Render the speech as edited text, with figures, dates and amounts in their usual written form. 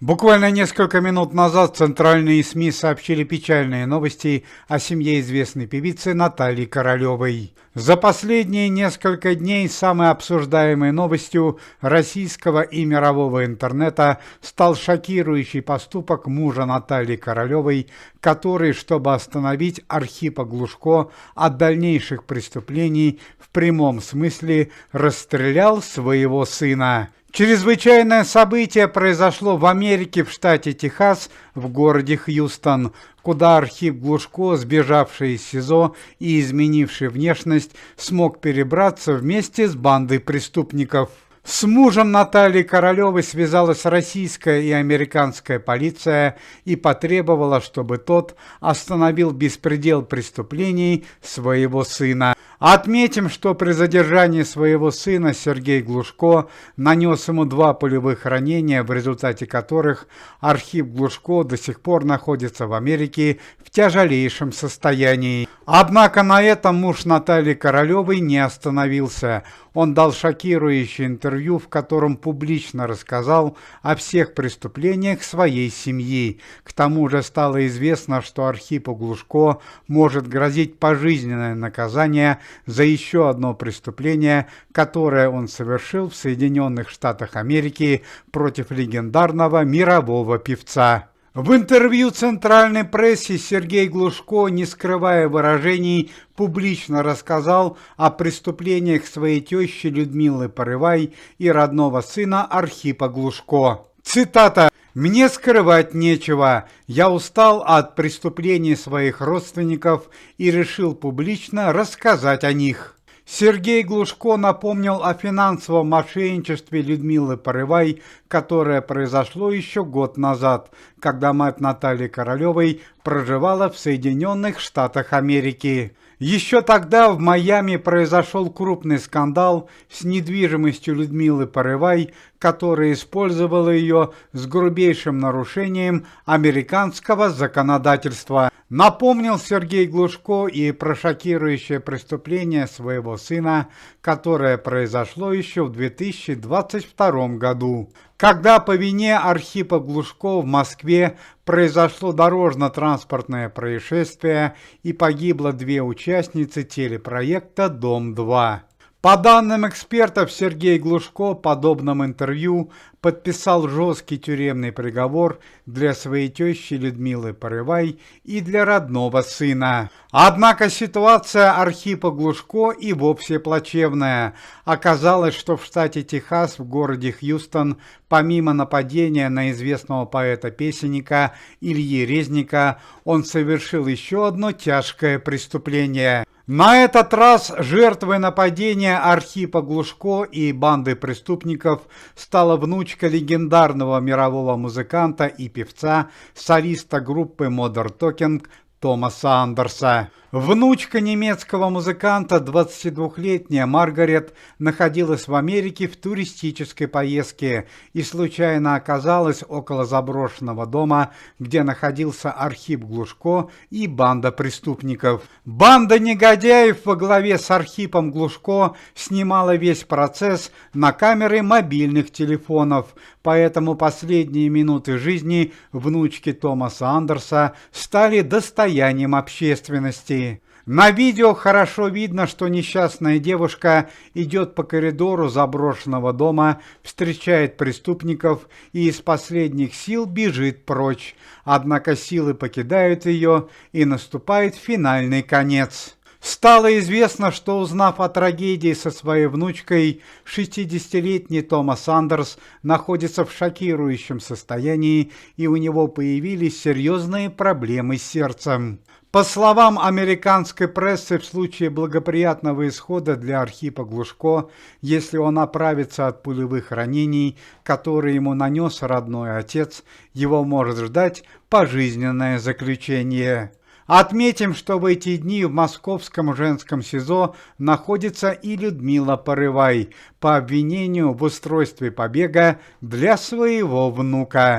Буквально несколько минут назад центральные СМИ сообщили печальные новости о семье известной певицы Натальи Королевой. За последние несколько дней самой обсуждаемой новостью российского и мирового интернета стал шокирующий поступок мужа Натальи Королевой, который, чтобы остановить Архипа Глушко от дальнейших преступлений, в прямом смысле расстрелял своего сына. Чрезвычайное событие произошло в Америке, в штате Техас, в городе Хьюстон, куда Архип Глушко, сбежавший из СИЗО и изменивший внешность, смог перебраться вместе с бандой преступников. С мужем Натальи Королевой связалась российская и американская полиция и потребовала, чтобы тот остановил беспредел преступлений своего сына. Отметим, что при задержании своего сына Сергей Глушко нанес ему 2 пулевых ранения, в результате которых Архип Глушко до сих пор находится в Америке в тяжелейшем состоянии. Однако на этом муж Натальи Королевой не остановился. Он дал шокирующее интервью, в котором публично рассказал о всех преступлениях своей семьи. К тому же стало известно, что Архипу Глушко может грозить пожизненное наказание за еще одно преступление, которое он совершил в Соединенных Штатах Америки против легендарного мирового певца. В интервью центральной прессе Сергей Глушко, не скрывая выражений, публично рассказал о преступлениях своей тещи Людмилы Порывай и родного сына Архипа Глушко. Цитата: «Мне скрывать нечего. Я устал от преступлений своих родственников и решил публично рассказать о них». Сергей Глушко напомнил о финансовом мошенничестве Людмилы Порывай, которое произошло еще год назад, когда мать Натальи Королевой проживала в Соединенных Штатах Америки. Еще тогда в Майами произошел крупный скандал с недвижимостью Людмилы Порывай, которая использовала ее с грубейшим нарушением американского законодательства. Напомнил Сергей Глушко и про шокирующее преступление своего сына, которое произошло еще в 2022 году, когда по вине Архипа Глушко в Москве произошло дорожно-транспортное происшествие и погибло 2 участницы телепроекта «Дом-2». По данным экспертов, Сергей Глушко в подобном интервью подписал жесткий тюремный приговор для своей тещи Людмилы Порывай и для родного сына. Однако ситуация Архипа Глушко и вовсе плачевная. Оказалось, что в штате Техас, в городе Хьюстон, помимо нападения на известного поэта-песенника Ильи Резника, он совершил еще одно тяжкое преступление. На этот раз жертвой нападения Архипа Глушко и банды преступников стала внучка легендарного мирового музыканта и певца, солиста группы Modern Talking Томаса Андерса. Внучка немецкого музыканта, 22-летняя Маргарет, находилась в Америке в туристической поездке и случайно оказалась около заброшенного дома, где находился Архип Глушко и банда преступников. Банда негодяев во главе с Архипом Глушко снимала весь процесс на камеры мобильных телефонов, поэтому последние минуты жизни внучки Томаса Андерса стали достоянием общественности. На видео хорошо видно, что несчастная девушка идет по коридору заброшенного дома, встречает преступников и из последних сил бежит прочь. Однако силы покидают ее, и наступает финальный конец. Стало известно, что, узнав о трагедии со своей внучкой, 60-летний Томас Андерс находится в шокирующем состоянии, и у него появились серьезные проблемы с сердцем. По словам американской прессы, в случае благоприятного исхода для Архипа Глушко, если он оправится от пулевых ранений, которые ему нанес родной отец, его может ждать пожизненное заключение. Отметим, что в эти дни в московском женском СИЗО находится и Людмила Порывай по обвинению в устройстве побега для своего внука.